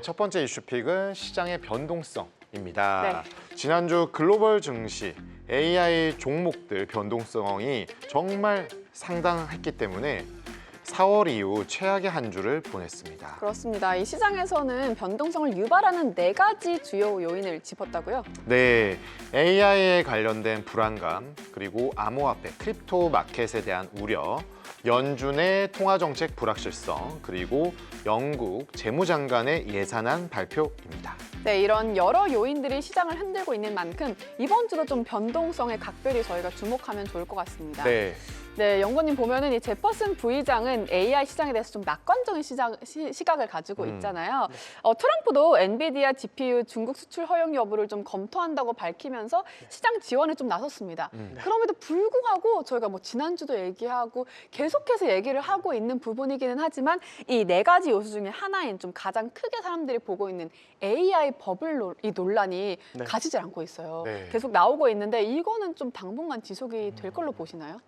첫 번째 이슈픽은 시장의 변동성입니다. 네. 지난주 글로벌 증시 AI 종목들 변동성이 정말 상당했기 때문에 4월 이후 최악의 한 주를 보냈습니다. 그렇습니다. 이 시장에서는 변동성을 유발하는 4가지 주요 요인을 짚었다고요? 네, AI에 관련된 불안감, 그리고 암호화폐, 크립토 마켓에 대한 우려, 연준의 통화정책 불확실성, 그리고 영국 재무장관의 예산안 발표입니다. 네, 이런 여러 요인들이 시장을 흔들고 있는 만큼 이번 주도 좀 변동성에 각별히 저희가 주목하면 좋을 것 같습니다. 네, 네, 연구님 보면은 이 제퍼슨 부의장은 AI 시장에 대해서 좀 낙관적인 시각을 가지고 있잖아요. 트럼프도 엔비디아 GPU 중국 수출 허용 여부를 좀 검토한다고 밝히면서 시장 지원에 좀 나섰습니다. 그럼에도 불구하고 저희가 뭐 지난주도 얘기하고 계속해서 얘기를 하고 있는 부분이기는 하지만 이 4가지 요소 중에 하나인 좀 가장 크게 사람들이 보고 있는 AI 버블 이 논란이 네. 가지질 않고 있어요. 네. 계속 나오고 있는데 이거는 좀 당분간 지속이 될 걸로 보시나요?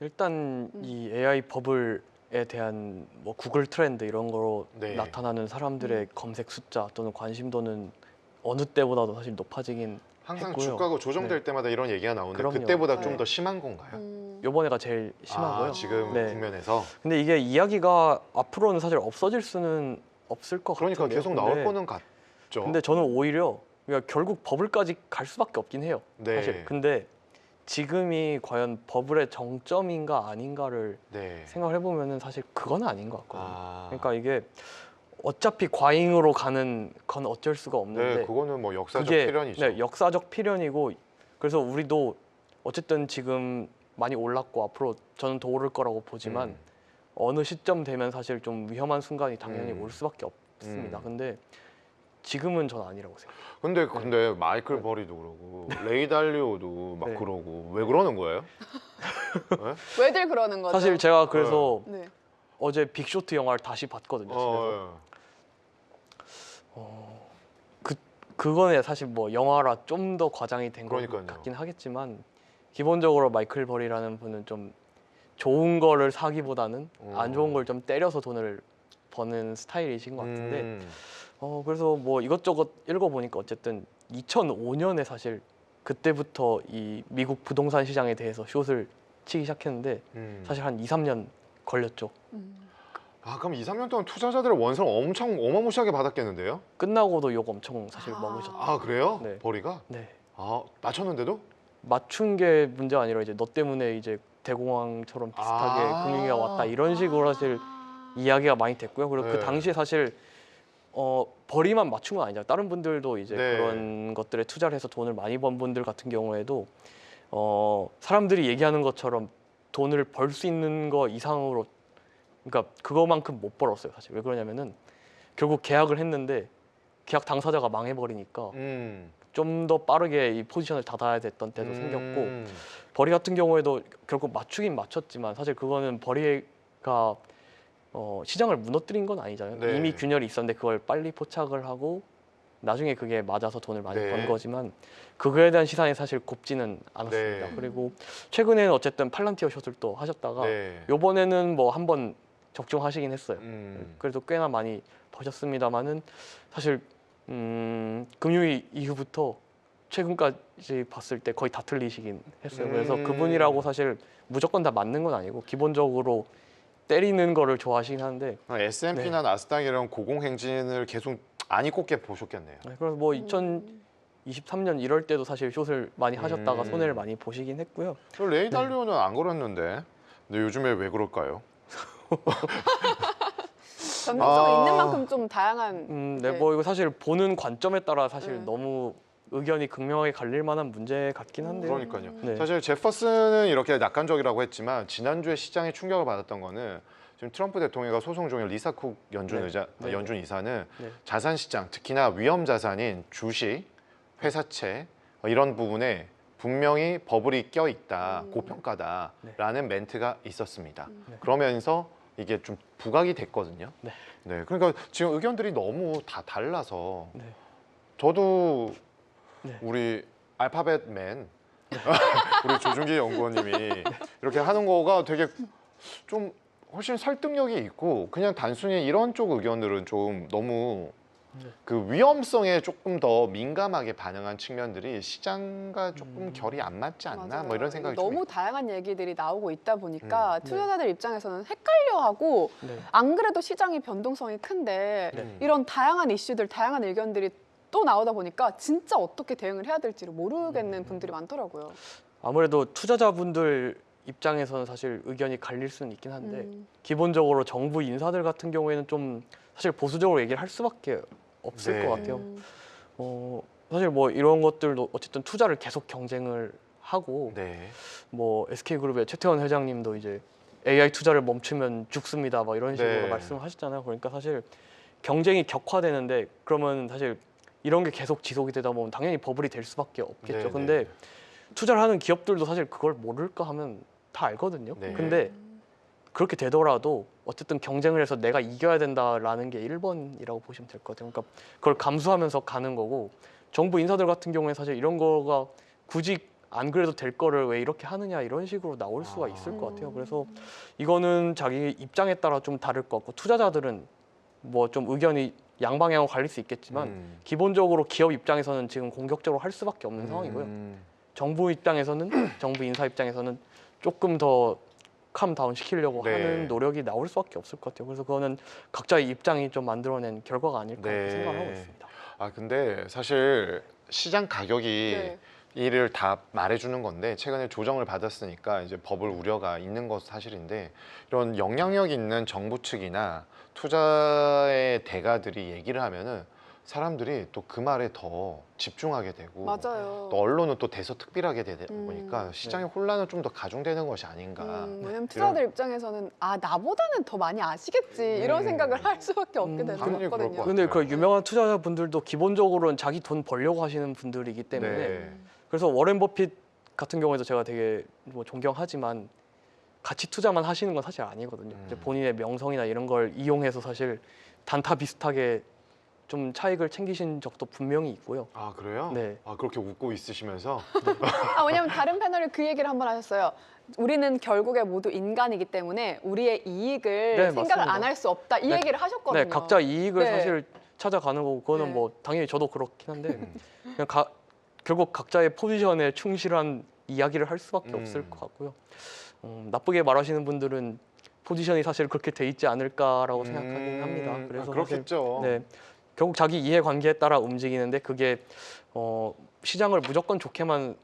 일단 이 AI 버블에 대한 뭐 구글 트렌드 이런 거로 네. 나타나는 사람들의 검색 숫자 또는 관심도는 어느 때보다도 사실 높아지긴 항상 했고요. 주가가 조정될 네. 때마다 이런 얘기가 나오는데 그럼요. 그때보다 네. 좀 더 심한 건가요? 요번에가 제일 심하고요. 지금 네. 국면에서. 근데 이게 이야기가 앞으로는 사실 없어질 수는 없을 것 그러니까 같은데요. 계속 나올 근데- 거는 같죠. 근데 저는 오히려 그러니까 결국 버블까지 갈 수밖에 없긴 해요. 네. 사실. 근데 지금이 과연 버블의 정점인가 아닌가를 네. 생각을 해보면은 사실 그건 아닌 것 같거든요. 아, 그러니까 이게 어차피 과잉으로 가는 건 어쩔 수가 없는데 네, 그거는 뭐 역사적 그게 필연이죠. 네, 역사적 필연이고 그래서 우리도 어쨌든 지금 많이 올랐고 앞으로 저는 더 오를 거라고 보지만 어느 시점 되면 사실 좀 위험한 순간이 당연히 올 수밖에 없습니다. 근데 지금은 전 아니라고 생각해요. 근데 마이클 버리도 그러고 레이 달리오도 막 네. 그러고 왜 그러는 거예요? 왜들 그러는 거죠? 사실 제가 그래서 네. 어제 빅쇼트 영화를 다시 봤거든요. 집에서. 그거는 사실 뭐 영화라 좀 더 과장이 된 것 그러니까요. 같긴 하겠지만 기본적으로 마이클 버리라는 분은 좀 좋은 거를 사기보다는 안 좋은 걸 좀 때려서 돈을 버는 스타일이신 것 같은데 그래서 뭐 이것저것 읽어보니까 어쨌든 2005년에 사실 그때부터 이 미국 부동산 시장에 대해서 숏을 치기 시작했는데 사실 한 2, 3년 걸렸죠. 아, 그럼 2, 3년 동안 투자자들의 원성을 엄청 어마무시하게 받았겠는데요? 끝나고도 욕 엄청 사실 먹으셨죠. 아, 그래요? 네. 버리가? 네. 아, 맞췄는데도? 맞춘 게 문제가 아니라 이제 너 때문에 이제 대공황처럼 비슷하게 금융위기가 왔다 이런 식으로 사실 이야기가 많이 됐고요. 그리고 그 네. 당시에 사실 벌이만 맞춘 건 아니잖아요. 다른 분들도 이제 네. 그런 것들에 투자를 해서 돈을 많이 번 분들 같은 경우에도 사람들이 얘기하는 것처럼 돈을 벌 수 있는 거 이상으로 그러니까 그거만큼 못 벌었어요. 사실 왜 그러냐면은 결국 계약을 했는데 계약 당사자가 망해버리니까 좀 더 빠르게 이 포지션을 닫아야 됐던 때도 생겼고 버리 같은 경우에도 결국 맞추긴 맞췄지만 사실 그거는 버리가 시장을 무너뜨린 건 아니잖아요. 네. 이미 균열이 있었는데 그걸 빨리 포착을 하고 나중에 그게 맞아서 돈을 많이 네. 번 거지만 그거에 대한 시선이 사실 곱지는 않았습니다. 네. 그리고 최근에는 어쨌든 팔란티어 숏을 또 하셨다가 네. 요번에는 뭐 한번 적중하시긴 했어요. 음. 그래도 꽤나 많이 버셨습니다만은 사실 금융위 이후부터 최근까지 봤을 때 거의 다 틀리시긴 했어요. 그래서 그분이라고 사실 무조건 다 맞는 건 아니고 기본적으로 때리는 거를 좋아하시긴 하는데 S&P나 나스닥 이런 고공행진을 계속 안이 꽂게 보셨겠네요. 그래서 뭐 2023년 이럴 때도 사실 숏을 많이 하셨다가 손해를 많이 보시긴 했고요. 레이 달리오는 안 걸었는데 근데 요즘에 왜 그럴까요? 변동성이 있는 만큼 좀 다양한. 네, 뭐 이거 사실 보는 관점에 따라 사실 너무 의견이 극명하게 갈릴 만한 문제 같긴 한데요. 그러니까요. 네. 사실 제퍼슨은 이렇게 낙관적이라고 했지만 지난주에 시장에 충격을 받았던 거는 지금 트럼프 대통령과 소송 중인 리사 쿡 연준 네. 의자 네. 연준 이사는 네. 자산 시장 특히나 위험 자산인 주식, 회사채 이런 부분에 분명히 버블이 껴 있다, 고평가다라는 멘트가 있었습니다. 그러면서 이게 좀 부각이 됐거든요. 네. 네, 그러니까 지금 의견들이 너무 다 달라서 네. 저도 네. 우리 알파벳맨 우리 조준기 연구원님이 이렇게 하는 거가 되게 좀 훨씬 설득력이 있고 그냥 단순히 이런 쪽 의견들은 좀 너무 그 위험성에 조금 더 민감하게 반응한 측면들이 시장과 조금 결이 안 맞지 않나 맞아요. 뭐 이런 생각이 좀 너무 있고. 다양한 얘기들이 나오고 있다 보니까 네. 투자자들 입장에서는 헷갈려하고 네. 안 그래도 시장이 변동성이 큰데 네. 이런 다양한 이슈들, 다양한 의견들이 또 나오다 보니까 진짜 어떻게 대응을 해야 될지를 모르겠는 분들이 많더라고요. 아무래도 투자자분들 입장에서는 사실 의견이 갈릴 수는 있긴 한데 기본적으로 정부 인사들 같은 경우에는 좀 사실 보수적으로 얘기를 할 수밖에 없을 네. 것 같아요. 사실 뭐 이런 것들도 어쨌든 투자를 계속 경쟁을 하고 네. 뭐 SK그룹의 최태원 회장님도 이제 AI 투자를 멈추면 죽습니다. 막 이런 식으로 네. 말씀을 하셨잖아요. 그러니까 사실 경쟁이 격화되는데 그러면 사실 이런 게 계속 지속이 되다 보면 당연히 버블이 될 수밖에 없겠죠. 네, 근데 네. 투자를 하는 기업들도 사실 그걸 모를까 하면 다 알거든요. 네. 근데 그렇게 되더라도 어쨌든 경쟁을 해서 내가 이겨야 된다라는 게 1번이라고 보시면 될 것 같아요. 그러니까 그걸 감수하면서 가는 거고 정부 인사들 같은 경우에 사실 이런 거가 굳이 안 그래도 될 거를 왜 이렇게 하느냐 이런 식으로 나올 수가 있을 것 같아요. 그래서 이거는 자기 입장에 따라 좀 다를 것 같고 투자자들은 뭐 좀 의견이 양방향으로 갈릴 수 있겠지만 기본적으로 기업 입장에서는 지금 공격적으로 할 수밖에 없는 상황이고요. 정부 입장에서는 정부 인사 입장에서는 조금 더 캄다운 시키려고 네. 하는 노력이 나올 수밖에 없을 것 같아요. 그래서 그거는 각자의 입장이 좀 만들어낸 결과가 아닐까 네. 이렇게 생각을 하고 있습니다. 아 근데 사실 시장 가격이 네. 이를 다 말해주는 건데 최근에 조정을 받았으니까 이제 버블 우려가 있는 것은 사실인데 이런 영향력 있는 정부 측이나 투자의 대가들이 얘기를 하면은 사람들이 또 그 말에 더 집중하게 되고 맞아요. 또 언론은 또 대서특필하게 되다 보니까 네. 시장의 혼란은 좀 더 가중되는 것이 아닌가. 왜냐면 투자자들 입장에서는 아 나보다는 더 많이 아시겠지 이런 생각을 할 수밖에 없게 되는 당연히 그럴 것 거거든요. 같아요. 근데 그 유명한 투자자분들도 기본적으로는 자기 돈 벌려고 하시는 분들이기 때문에 네. 그래서 워렌 버핏 같은 경우에도 제가 되게 뭐 존경하지만 가치 투자만 하시는 건 사실 아니거든요. 이제 본인의 명성이나 이런 걸 이용해서 사실 단타 비슷하게 좀 차익을 챙기신 적도 분명히 있고요. 아 그래요? 네. 아 그렇게 웃고 있으시면서 아 왜냐면 다른 패널이 그 얘기를 한번 하셨어요. 우리는 결국에 모두 인간이기 때문에 우리의 이익을 네, 생각을 맞습니다. 안 할 수 없다 이 네. 얘기를 하셨거든요. 네, 각자 이익을 네. 사실 찾아가는 거고 그거는 네. 뭐 당연히 저도 그렇긴 한데 그냥 결국 각자의 포지션에 충실한 이야기를 할 수밖에 없을 것 같고요. 나쁘게 말하시는 분들은 포지션이 사실 그렇게 돼 있지 않을까라고 생각하긴 합니다. 그래서 그렇겠죠. 사실, 네, 결국 자기 이해관계에 따라 움직이는데 그게 시장을 무조건 좋게만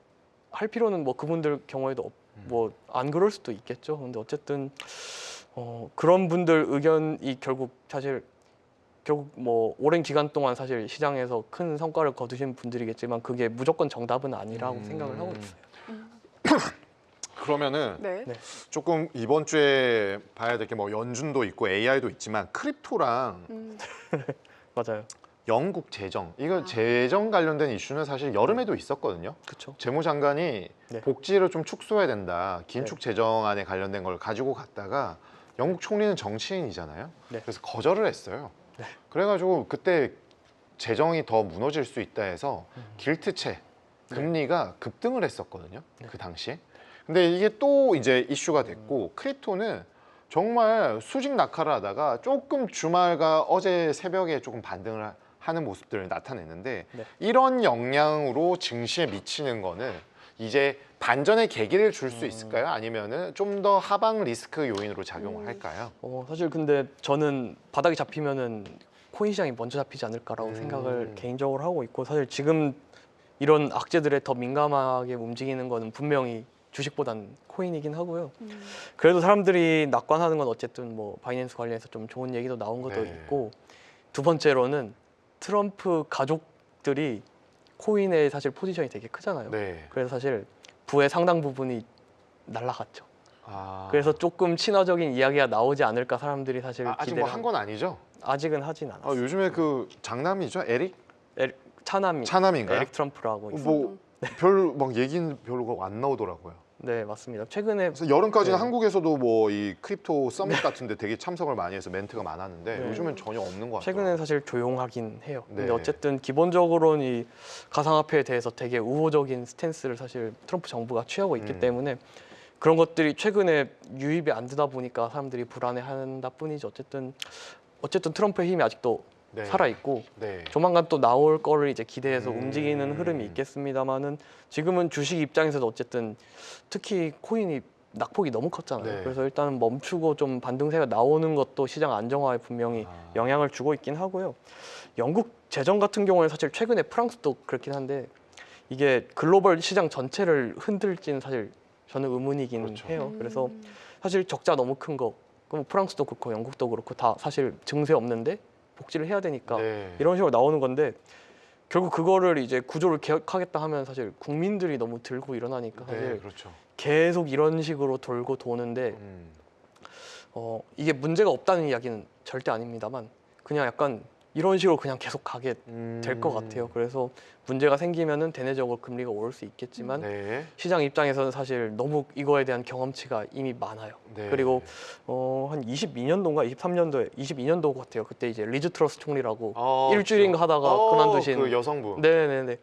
할 필요는 뭐 그분들 경우에도 뭐 안 그럴 수도 있겠죠. 근데 어쨌든 그런 분들 의견이 결국 뭐 오랜 기간 동안 사실 시장에서 큰 성과를 거두신 분들이겠지만 그게 무조건 정답은 아니라고 생각을 하고 있어요. 그러면은 네. 네. 조금 이번 주에 봐야 될 게 뭐 연준도 있고 AI도 있지만 크립토랑 맞아요. 영국 재정 이거 재정 관련된 이슈는 사실 여름에도 있었거든요. 그렇죠. 재무장관이 네. 복지를 좀 축소해야 된다. 긴축 네. 재정안에 관련된 걸 가지고 갔다가 영국 총리는 정치인이잖아요. 네. 그래서 거절을 했어요. 네. 그래가지고 그때 재정이 더 무너질 수 있다 해서 길트채 금리가 급등을 했었거든요. 네. 그 당시에. 근데 이게 또 이제 이슈가 됐고 크립토는 정말 수직 낙하를 하다가 조금 주말과 어제 새벽에 조금 반등을 하는 모습들을 나타냈는데 네. 이런 영향으로 증시에 미치는 거는 이제 반전의 계기를 줄 수 있을까요? 아니면은 좀 더 하방 리스크 요인으로 작용을 할까요? 사실 근데 저는 바닥이 잡히면은 코인 시장이 먼저 잡히지 않을까라고 생각을 개인적으로 하고 있고 사실 지금 이런 악재들에 더 민감하게 움직이는 거는 분명히 주식보단 코인이긴 하고요. 그래도 사람들이 낙관하는 건 어쨌든 뭐 바이낸스 관련해서 좀 좋은 얘기도 나온 것도 네. 있고 두 번째로는 트럼프 가족들이 코인에 사실 포지션이 되게 크잖아요. 네. 그래서 사실 부의 상당 부분이 날라갔죠. 아, 그래서 조금 친화적인 이야기가 나오지 않을까 사람들이 사실 아직 기대를 뭐 한 건 아니죠? 아직은 하진 않았어요. 요즘에 그 장남이죠? 에릭 차남인가요? 에릭 트럼프라고 있어요. 뭐 별 막 얘기는 별로 안 나오더라고요. 네, 맞습니다. 최근에 그래서 여름까지는 네. 한국에서도 뭐 이 크립토 서밋 같은데 되게 참석을 많이 해서 멘트가 많았는데 네. 요즘은 전혀 없는 것 같아요. 최근에는 사실 조용하긴 해요. 네. 근데 어쨌든 기본적으로는 이 가상화폐에 대해서 되게 우호적인 스탠스를 사실 트럼프 정부가 취하고 있기 때문에 그런 것들이 최근에 유입이 안 되다 보니까 사람들이 불안해한다 뿐이지 어쨌든 트럼프의 힘이 아직도 네. 살아 있고 네. 조만간 또 나올 거를 이제 기대해서 음. 움직이는 흐름이 있겠습니다만은 지금은 주식 입장에서도 어쨌든 특히 코인이 낙폭이 너무 컸잖아요. 네. 그래서 일단은 멈추고 좀 반등세가 나오는 것도 시장 안정화에 분명히 아. 영향을 주고 있긴 하고요. 영국 재정 같은 경우에는 사실 최근에 프랑스도 그렇긴 한데 이게 글로벌 시장 전체를 흔들지는 사실 저는 의문이긴 그렇죠. 해요. 그래서 사실 적자 너무 큰 거, 그럼 프랑스도 그렇고 영국도 그렇고 다 사실 증세 없는데 복지를 해야 되니까 네. 이런 식으로 나오는 건데 결국 그거를 이제 구조를 개혁하겠다 하면 사실 국민들이 너무 들고 일어나니까 네, 사실 그렇죠. 계속 이런 식으로 돌고 도는데 이게 문제가 없다는 이야기는 절대 아닙니다만 그냥 약간 이런 식으로 그냥 계속 가게 될 것 같아요. 그래서 문제가 생기면은 대내적으로 금리가 오를 수 있겠지만 네. 시장 입장에서는 사실 너무 이거에 대한 경험치가 이미 많아요. 네. 그리고 한 22년도인가 23년도에 22년도 같아요. 그때 이제 리즈 트러스 총리라고 일주일인가 하다가 그만두신 그 여성분. 네네네.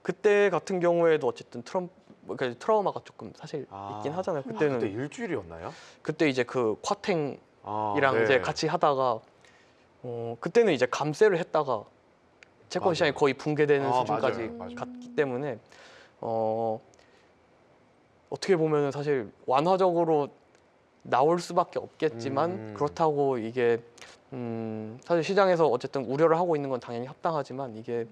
그때 같은 경우에도 어쨌든 그러니까 트라우마가 조금 사실 있긴 하잖아요. 그때는 그때 일주일이었나요? 그때 이제 그 콰탱이랑 네. 이제 같이 하다가 그때는 이제 감세를 했다가 채권 시장이 맞아요. 거의 붕괴되는 수준까지 맞아요. 갔기 때문에 어떻게 보면은 사실 완화적으로 나올 수밖에 없겠지만 그렇다고 이게 사실 시장에서 어쨌든 우려를 하고 있는 건 당연히 합당하지만 이게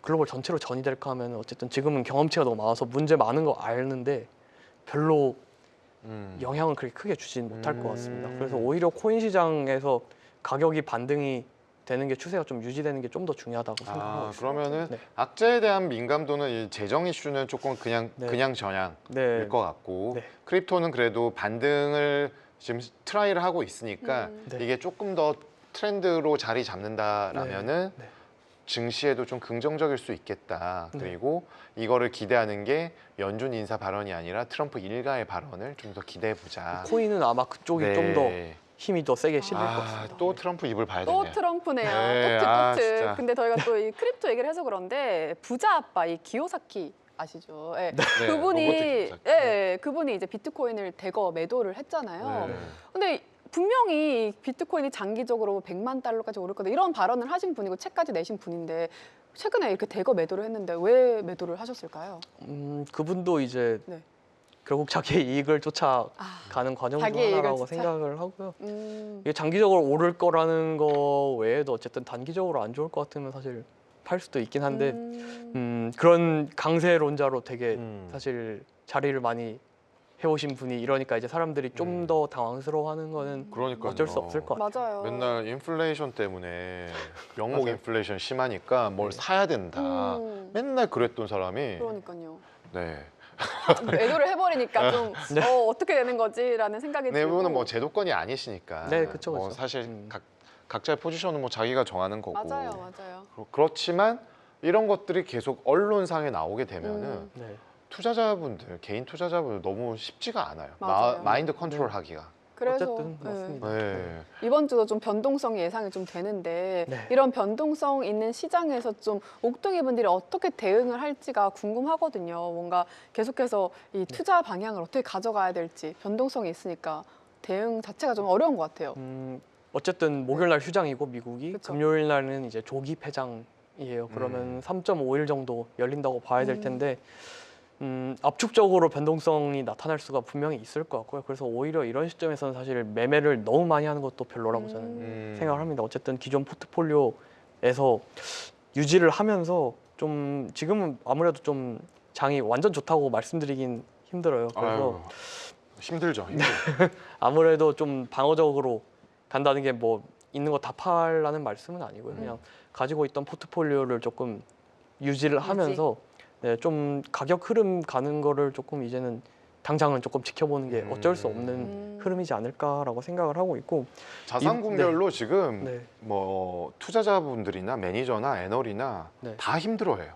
글로벌 전체로 전이 될까 하면 어쨌든 지금은 경험치가 너무 많아서 문제 많은 거 아는데 별로 영향은 그렇게 크게 주진 못할 것 같습니다. 그래서 오히려 코인 시장에서 가격이 반등이 되는 게 추세가 좀 유지되는 게 좀 더 중요하다고 생각하고 있습니다. 그러면은 네. 악재에 대한 민감도는 이 재정 이슈는 조금 그냥 전향일 네. 것 같고 네. 크립토는 그래도 반등을 지금 트라이를 하고 있으니까 네. 이게 조금 더 트렌드로 자리 잡는다라면은 네. 증시에도 좀 긍정적일 수 있겠다. 네. 그리고 이거를 기대하는 게 연준 인사 발언이 아니라 트럼프 일가의 발언을 좀 더 기대해 보자. 코인은 아마 그쪽이 네. 좀 더 힘이 더 세게 실릴 것 같습니다. 또 트럼프 입을 봐야 또 되네요. 트럼프네요. 네, 또트. 진짜. 근데 저희가 또 이 크립토 얘기를 해서 그런데 부자 아빠 이 기요사키 아시죠? 예. 네, 그분이 로보틱 기요사키. 그분이 이제 비트코인을 대거 매도를 했잖아요. 네. 근데 분명히 비트코인이 장기적으로 100만 달러까지 오를 거다 이런 발언을 하신 분이고 책까지 내신 분인데 최근에 이렇게 대거 매도를 했는데 왜 매도를 하셨을까요? 그분도 이제 네. 결국 자기의 이익을 쫓아가는 과정 중 자기의 이익을 하나라고 쫓아? 생각을 하고요. 음, 이게 장기적으로 오를 거라는 거 외에도 어쨌든 단기적으로 안 좋을 것 같으면 사실 팔 수도 있긴 한데 그런 강세론자로 되게 사실 자리를 많이 해오신 분이 이러니까 이제 사람들이 좀 더 당황스러워하는 거는 그러니까요. 어쩔 수 없을 것 같아요. 맞아요. 맨날 인플레이션 때문에 명목 맞아요. 인플레이션 심하니까 뭘 사야 된다. 맨날 그랬던 사람이 그러니까요. 네. 매도를 해버리니까 좀 어떻게 되는 거지라는 생각이 네, 들고. 이분은 뭐 제도권이 아니시니까. 네, 그쵸, 뭐 그쵸. 사실 각자의 포지션은 뭐 자기가 정하는 거고. 맞아요. 그렇지만 이런 것들이 계속 언론상에 나오게 되면은 네. 투자자분들, 개인 투자자분들 너무 쉽지가 않아요. 맞아요. 마인드 컨트롤 하기가. 그래서 어쨌든 맞습니다. 네. 이번 주도 좀 변동성이 예상이 좀 되는데 네. 이런 변동성 있는 시장에서 좀 옥동이 분들이 어떻게 대응을 할지가 궁금하거든요. 뭔가 계속해서 이 투자 방향을 어떻게 가져가야 될지 변동성이 있으니까 대응 자체가 좀 어려운 것 같아요. 어쨌든 목요일 날 휴장이고 미국이 그쵸. 금요일 날은 이제 조기 폐장이에요. 그러면 3.5일 정도 열린다고 봐야 될 텐데 압축적으로 변동성이 나타날 수가 분명히 있을 것 같고요. 그래서 오히려 이런 시점에서는 사실 매매를 너무 많이 하는 것도 별로라고 저는 생각을 합니다. 어쨌든 기존 포트폴리오에서 유지를 하면서 좀 지금은 아무래도 좀 장이 완전 좋다고 말씀드리긴 힘들어요. 그래서 힘들죠. 아무래도 좀 방어적으로 간다는 게 뭐 있는 거 다 팔라는 말씀은 아니고요. 그냥 가지고 있던 포트폴리오를 조금 유지를 하면서 네, 좀 가격 흐름 가는 거를 조금 이제는 당장은 조금 지켜보는 게 어쩔 수 없는 흐름이지 않을까라고 생각을 하고 있고 자산 분별로 지금 네. 뭐 투자자분들이나 매니저나 애널이나 네. 다 힘들어해요.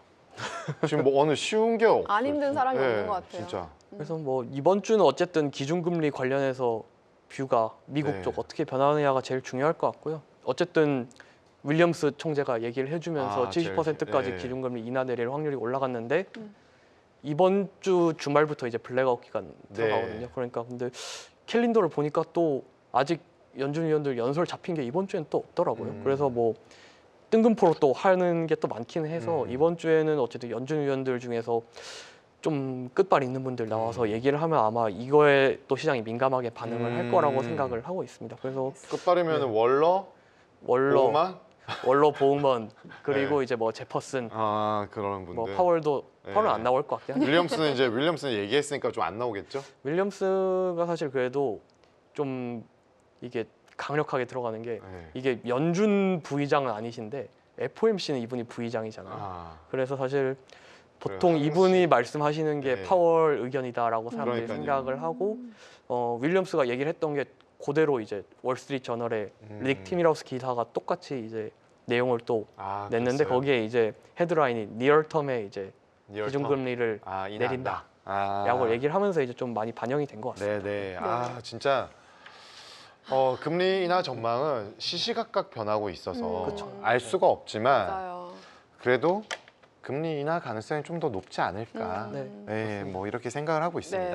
지금 뭐 어느 쉬운 게 없어요. 안 힘든 사람이 없는 것 같아요. 진짜. 그래서 뭐 이번 주는 어쨌든 기준금리 관련해서 뷰가 미국 네. 쪽 어떻게 변하느냐가 제일 중요할 것 같고요. 어쨌든 윌리엄스 총재가 얘기를 해주면서 70%까지 네. 기준금리 인하 내릴 확률이 올라갔는데 이번 주 주말부터 이제 블랙아웃 기간 들어가거든요. 그러니까 근데 캘린더를 보니까 또 아직 연준 위원들 연설 잡힌 게 이번 주엔 또 없더라고요. 그래서 뭐 뜬금포로 또 하는 게 또 많긴 해서 이번 주에는 어쨌든 연준 위원들 중에서 좀 끝발 있는 분들 나와서 얘기를 하면 아마 이거에 또 시장이 민감하게 반응을 할 거라고 생각을 하고 있습니다. 그래서 끝발이면 월러, 보우만? 월러 보우먼 그리고 네. 이제 뭐 제퍼슨 아 그런 분들. 뭐 파월도 네. 파월은 안 나올 것 같긴 한데 윌리엄스는 얘기했으니까 좀 안 나오겠죠? 윌리엄스가 사실 그래도 좀 이게 강력하게 들어가는 게 네. 이게 연준 부의장은 아니신데 FOMC는 이분이 부의장이잖아요. 아, 그래서 사실 보통 그래요. 이분이 말씀하시는 게 네. 파월 의견이다라고 사람들이 그러니까요. 생각을 하고 윌리엄스가 얘기를 했던 게 그대로 이제 월스트리트 저널에 릭 티미라우스 기사가 똑같이 이제 내용을 또 냈는데 그랬어요? 거기에 이제 헤드라인이 니얼텀에 이제 리얼텀? 기준금리를 인하한다. 내린다. 아. 라고 얘기를 하면서 이제 좀 많이 반영이 된 것 같습니다. 네네. 아 진짜 금리 인하 전망은 시시각각 변하고 있어서 그쵸. 알 수가 없지만 맞아요. 그래도 금리 인하 가능성이 좀 더 높지 않을까. 네. 네, 뭐 이렇게 생각을 하고 있습니다.